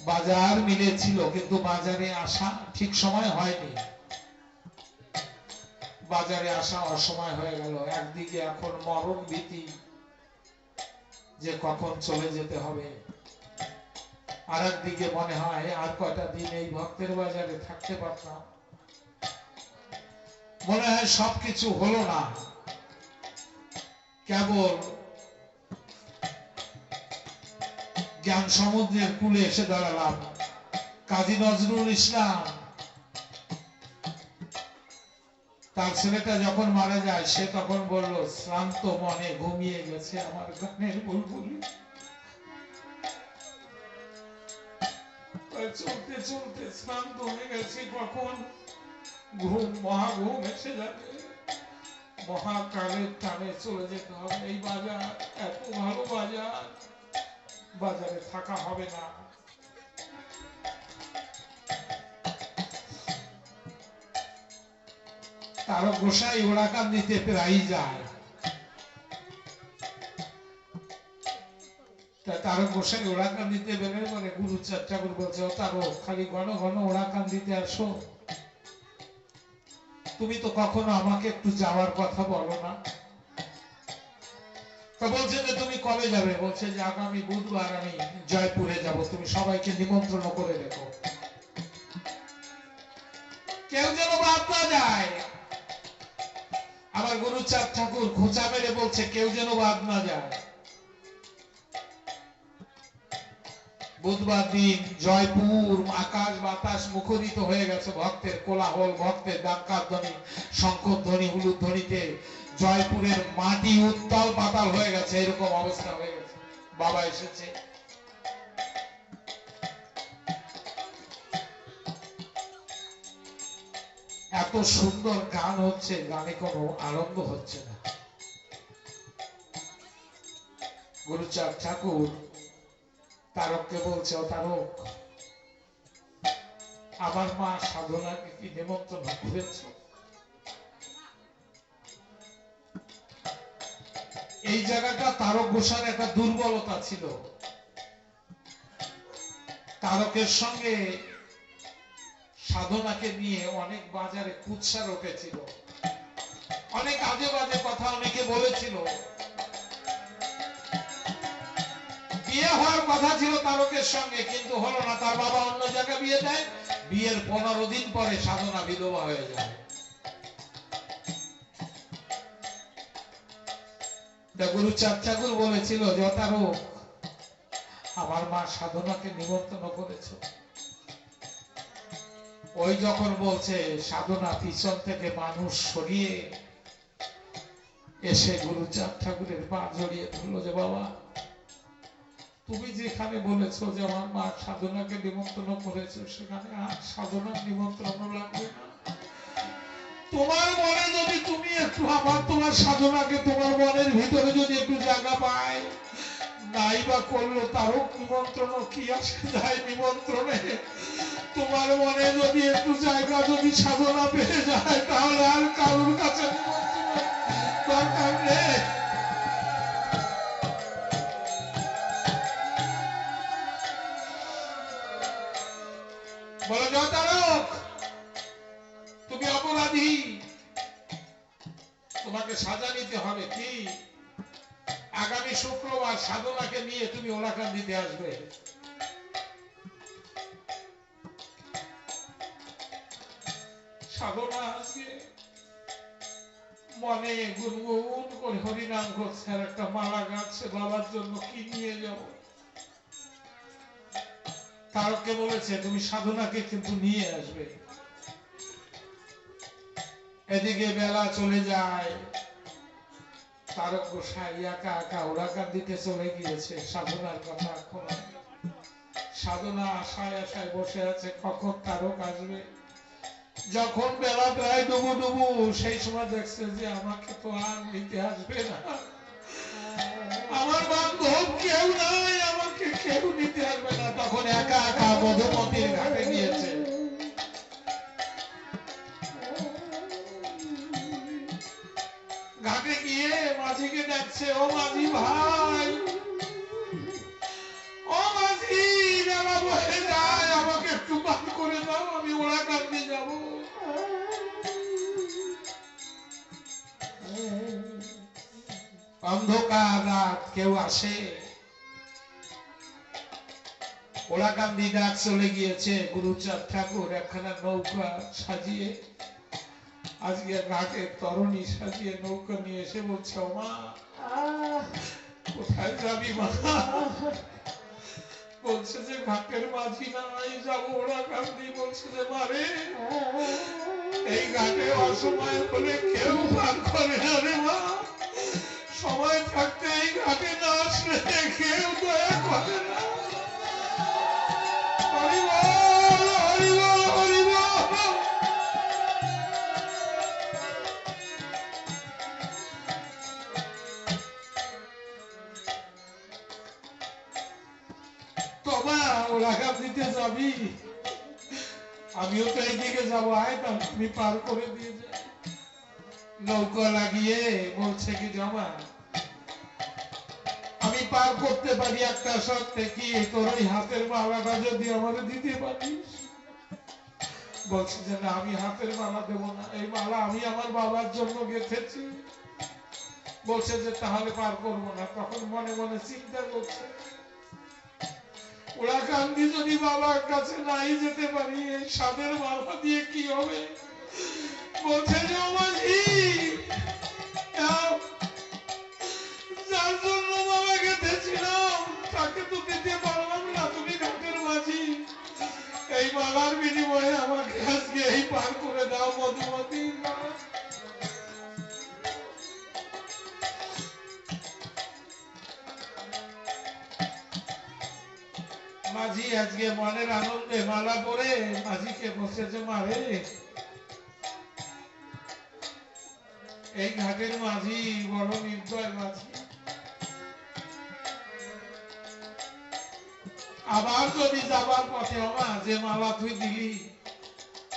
বাজার মিলেছিল, কিন্তু বাজারে আসা ঠিক সময় হয়নি। বাজারে আসা অসময় হয়ে গেল। একদিকে এখন মরণ ভীতি, যে কখন চলে যেতে হবে, আর একদিকে মনে হয় আর কয়টা দিন এই ভক্তের বাজারে থাকতে পারতাম। মনে হয় সবকিছু হলো না, কেবল জ্ঞান সমুদ্রের কূলে এসে দাঁড়ালাম। কাজী নজরুল ইসলাম তার ছেলেটা যখন মারা যায় সে তখন বলল, শ্রান্ত মনে ঘুমিয়ে গেছে আমার গানের বুলবুলি। চলতে চলতে শ্রান্ত হয়ে গেছে, কখন ঘুম মহাঘুম এসে যাবে, মহাকালের টানে চলে যেতে হবে। এই বাজার এত ভালো বাজার, বাজারে থাকা হবে না। তারক গোসাই ওড়াকান্দিতে প্রায়ই যায়। তারক গোসাই ওড়াকান্দিতে বেরোয় বলে, গুরুচাঁদ ঠাকুর বলছে, ও তারক খালি ঘন ঘন ওড়াকান্দিতে আসো, তুমি তো কখনো আমাকে একটু যাওয়ার কথা বলো না। বলছে যে তুমি কবে যাবে? বলছে যে আগামী বুধবার আমি জয়পুরে যাব, তুমি সবাইকে নিমন্ত্রণ করে রেখো, কেউ যেন বাদ না যায়। আমার গুরুচাঁদ ঠাকুর খোঁচা মেরে বলছে, কেউ যেন বাদ না যায়। বুধবার দিন জয়পুর আকাশ বাতাস মুখরিত হয়ে গেছে, ভক্তের কোলাহল, ভক্তের ডাক্কার ধ্বনি, শঙ্কর ধ্বনি, হুলুর ধ্বনিতে জয়পুরের মাটি উত্তাল পাতাল হয়ে গেছে, এরকম অবস্থা হয়ে গেছে। বাবা এসেছে। এত সুন্দর গান হচ্ছে, গানে কোনো আনন্দ হচ্ছে না। গুরুচাঁদ ঠাকুর তারককে বলছে, ও তারক, আমার মা সাধনাকে কি নিমন্ত্রণ করেছ? এই জায়গাটা তারক গোসার একটা দুর্বলতা ছিল। তারকের সঙ্গে সাধনাকে নিয়ে অনেক বাজারে কুৎসা উঠেছিল, অনেক আজে বাজে কথা অনেকে বলেছিল। বিয়ে হওয়ার কথা ছিল তারকের সঙ্গে, কিন্তু হলো না। তার বাবা অন্য জায়গায় বিয়ে দেয়, বিয়ের 15 দিন পরে সাধনা বিধবা হয়ে যায়। গুরুচাঁদ ঠাকুর বলেছিল যে, তারক, আমার মা সাধনাকে নিমন্ত্রণ করেছ। ওই যখন বলছে, সাধনা পিছন থেকে মানুষ সরিয়ে এসে গুরুচাঁদ ঠাকুরের পা জড়িয়ে ধরলো যে, বাবা, তুমি যেখানে বলেছো যে আমার মা সাধনাকে নিমন্ত্রণ করেছো, সেখানে আর সাধনার নিমন্ত্রণ লাগবে না। তোমার মনে যদি তুমি একটু তোমার সাধনাকে তোমার মনের ভিতরে যদি একটু জায়গা পায়, নাই বা করলো তারও নিমন্ত্রণ কি আসে যায় নিমন্ত্রণে। তোমার মনে যদি একটু জায়গা যদি সাধনা পেয়ে যায়, তাহলে আর কারোর কাছে দরকার নেই। বলে, তারক, তুমি অপরাধী, তোমাকে সাজা নিতে হবে। কি? আগামী শুক্রবার সাধনাকে নিয়ে তুমি ওড়াকান্দিতে আসবে। সাধনা আজকে মনে গুনগুন করে হরিনাম করছে, আর একটা মালা গাচ্ছে, বাবার জন্য কি নিয়ে যাব। তারককে বলেছে, তুমি সাধনাকে কিন্তু নিয়ে আসবে। এদিকে বেলা চলে যায়, তারক গোসাই একা একা ওড়াকান্দিতে চলে গিয়েছে। সাধনার কথা এখনো, সাধনা আশায় আশায় বসে আছে, কখন তারক আসবে। যখন বেলা প্রায় ডুবু ডুবু, সেই সময় দেখছে যে আমাকে তো আর নিতে আসবে না, আমার বান্ধব কেউ নাই, আমাকে কেউ নিতে আসবে না। তখন একা একা মধুমতির ঘাটে গিয়েছে। ঘাটে গিয়ে মাঝিকে ডাকছে, ও মাঝি ভাই, ও মাঝি, বেলা বয়ে যায়, আমাকে একটু পান করে দাও, আমি ওড়াকান্দি যাব। অন্ধকার রাত, কেউ আসে। ওড়াকান্দি ডাক চলে গিয়েছে। গুরুচাঁদ ঠাকুর একখানা নৌকা সাজিয়ে, আজকে ঘাটের তরণী সাজিয়ে নৌকা নিয়ে এসে বলছে, মা, কোথায় যাবি মা? বলছে যে ঘাটের মাঝি নাই যাবো ওরা কান্দি বলছে যে মারে এই ঘাটে অসময় হলে কেউ পার করে না রে মা সময় থাকতে এই ঘাটে না আসলে কেউ দয়া করে না হরি বল হরি বল হরি বল তোমা ওরা দিতে যাবি আমিও তো এইদিকে যাবো আয় তো আমি পার করে দিয়ে যাই নৌকা লাগিয়ে বলছে কি জমা আমি পার করতে পারি একটা শর্তে কি তোর ওই হাতের মালাটা যদি আমাকে দিতে পারিস বলছে যে না আমি হাতের মালা দেবো না এই মালা আমি আমার বাবার জন্য গেঁথেছি বলছে যে তাহলে পার করবো না তখন মনে মনে চিন্তা করছে ওরা কান্দি যদি বাবার কাছে নাই যেতে পারি এই সাদের মালা দিয়ে কি হবে বলছে যে মাঝি যার জন্য বাবা গেঁথেছিলাম তাকে তো দিতে পারলাম না তুমি ঘাটের মাঝি এই মালার বিনিময়ে আমাকে আজকে এই পার করে দাও মধুমতি মাঝি আজকে মনের আনন্দে মালা পরে মাঝিকে বসেছে মারে এই ঘাটের মাঝি বড় নির্দয় মাঝি আবার যদি যাবার পথে আমা যে মালা তুই দিলি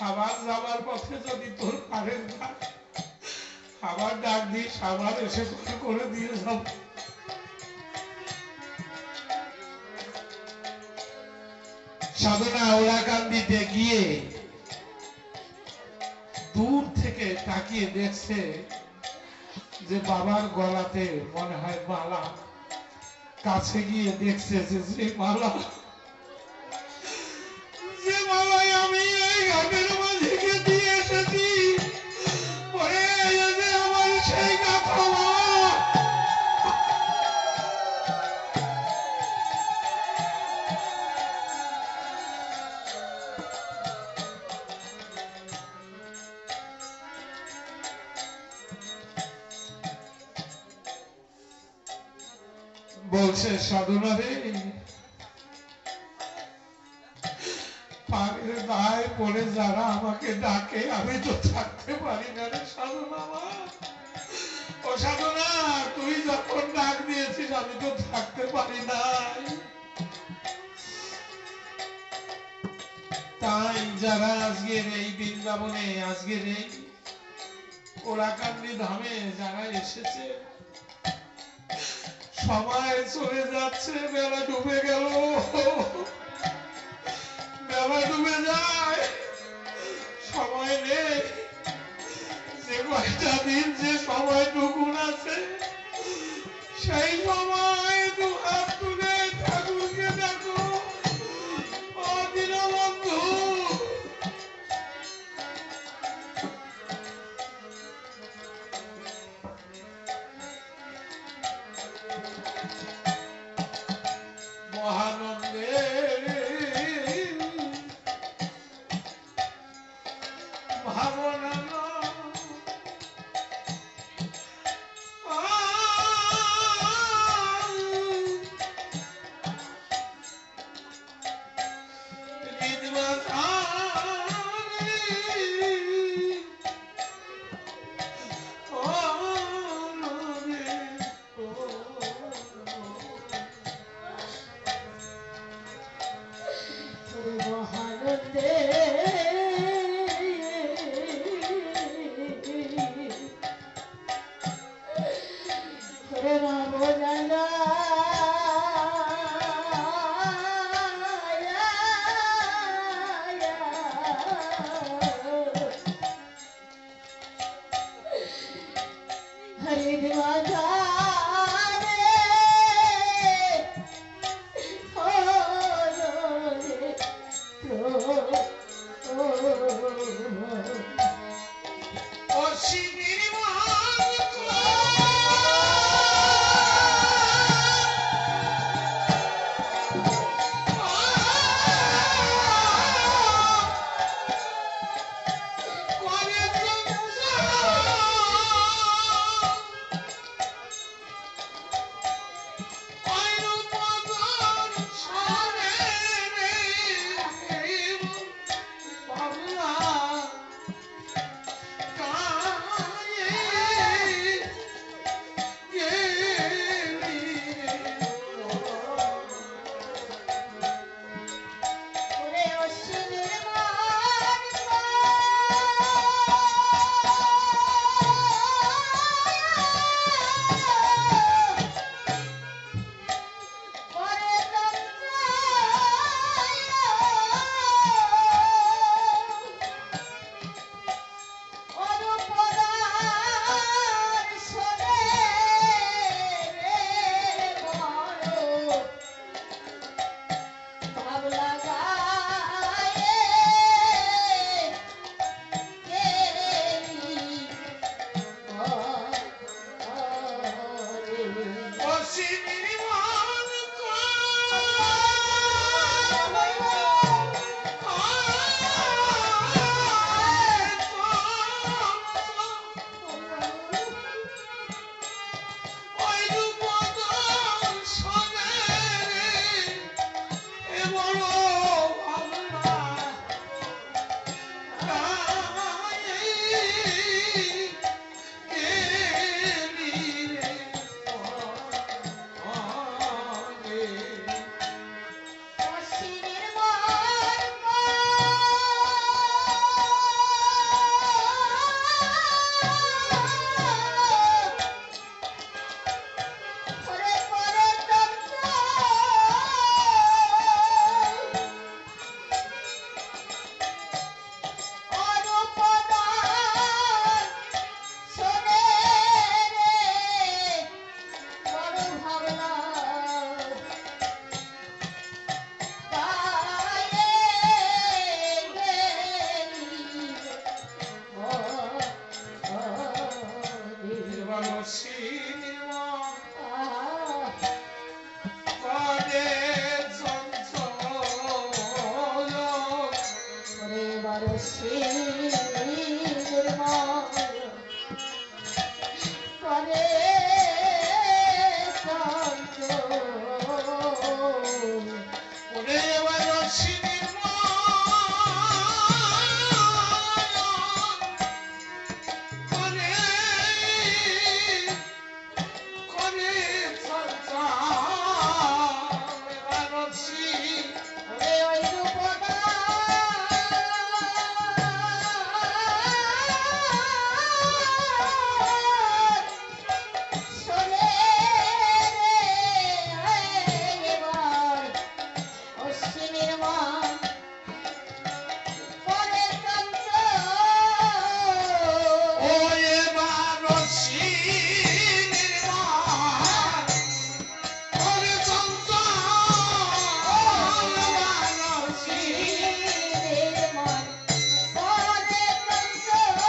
আবার যাবার পথে যদি তোর পারের ঘাট আবার ডাক দিস আবার এসে করে দিয়ে যাব সাধনা ওরা কান্দিতে গিয়ে দূর থেকে তাকিয়ে দেখছে যে বাবার গলাতে মনে হয় মালা কাছে গিয়ে দেখছে যে মালা যে মালায় আমি এই ঘাটের মাঝিকে দিয়ে এসেছি পরে আমার সেই গাথা বলছে সাধনা রে পানির দায় পড়ে যারা আমাকে ডাকে আমি তো থাকতে পারি না রে সাধনা ও সাধনা তুই যখন ডাক দিয়েছিস আমি তো থাকতে পারি নাই তাই যারা আজকের এই বৃন্দাবনে আজকের এই ওরাকান্দি ধামে যারা এসেছে সময় চলে যাচ্ছে বেলা ডুবে গেল বেলা ডুবে যায় সময় নেই যে কয়টা দিন যে সময়টুকু আছে সেই সময় দু হাত তুলে ঠাকুরকে দেখো ও দীনবন্ধু মহানন্দে ভাবনা অশ্বিনীর মন করে চঞ্চল। ওরে এবার অশ্বিনীর করে করে চঞ্চল। এবার অশ্বিনী ওরে ওই রূপনা শোনে রে এবার অশ্বিনীর মন করে চঞ্চল। ও এবার অশ্বিনীর করে চঞ্চল। এবার অশ্বিনীর মন করে চঞ্চল।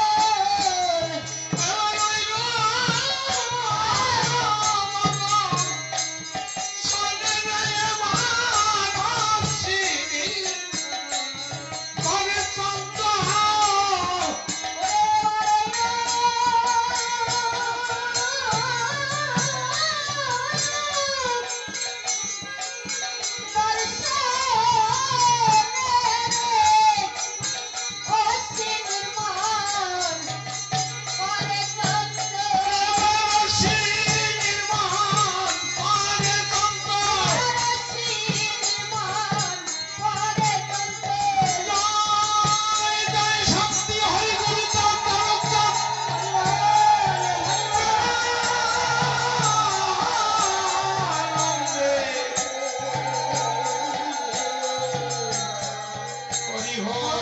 হরি হরি